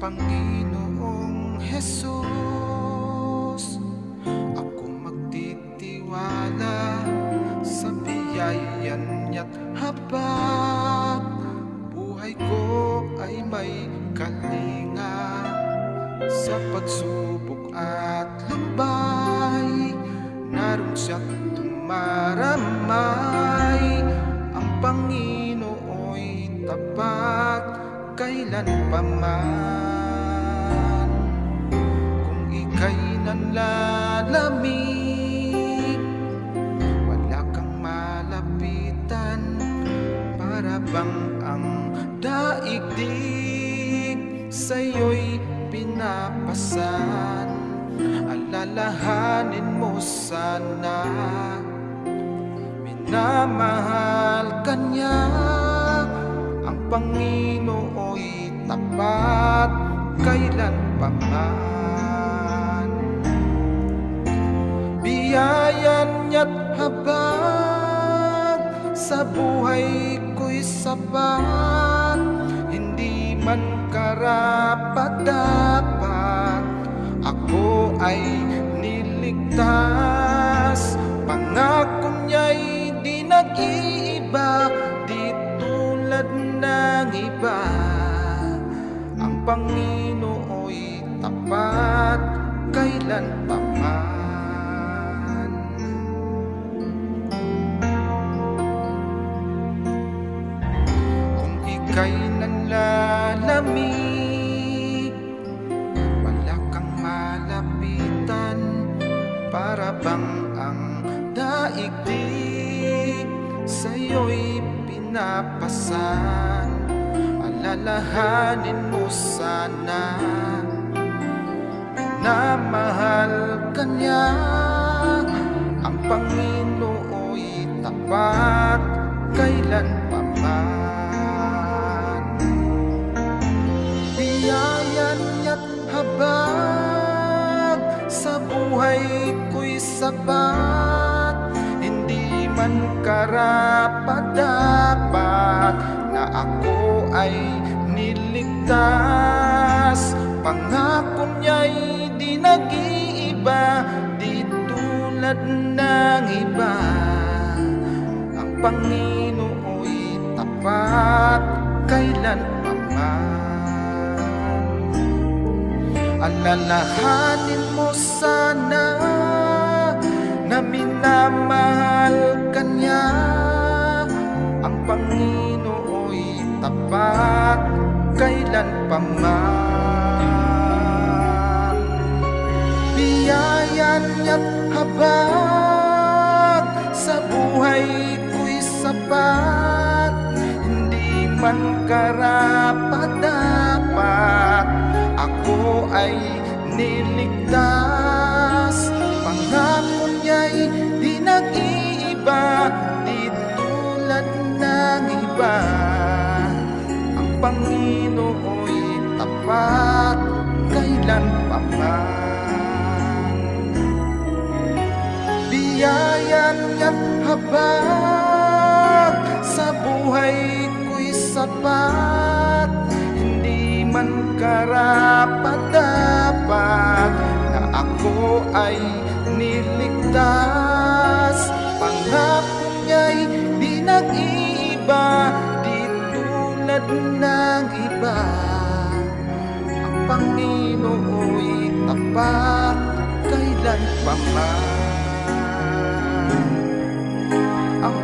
Panginoong Jesus, ako magtitiwala sa biyayan niya't habang buhay ko ay may kalinga. Sa pagsubok at lumbay, naroon siya't tumaramay. Ang Panginoo'y tapat kailan pa man. Kung ika'y nanlalamig, wala kang malapitan, para bang ang daigdig sa'yo'y pinapasan. Alalahanin mo sana, minamahal ka niya. Ang Panginoo'y tapat kailan pa man. Biyaya niya't habag sa buhay ko'y sapat, hindi man karapat-dapat ako ay niligtas. Pangako niya'y di nag-iiba, di tulad ng iba. Ang Panginoo'y tapat kailan pa man. Kung ika'y nanlalamig, wala kang malapitan, para bang ang daigdig sa'yo'y pinapasan. Alalahanin mo sana, minamahal ka niya. Ang Panginoo'y tapat kailan pa man. Biyaya niya't habag sa buhay ko'y sapat, hindi man karapat-dapat na ako ay niligtas. Pangako niya'y di nag-iiba, di tulad ng iba. Ang Panginoo'y tapat kailan pa man. Alalahanin mo sana na minamahal ka niya. Ang Panginoo'y tapat kailan pa man. Biyaya niya't habag sa buhay ko'y sapat, hindi man karapat-dapat ako ay niligtas. Pangako niya'y di nag-iiba, di tulad ng iba. Ang Panginoo'y tapat kailan pa man. Biyaya niya't habag sa buhay ko'y sapat, hindi man karapat-dapat na ako ay niligtas. Pangako niya'y di nag-iiba, di tulad ng iba. Ang Panginoo'y tapat kailan pa man. Ang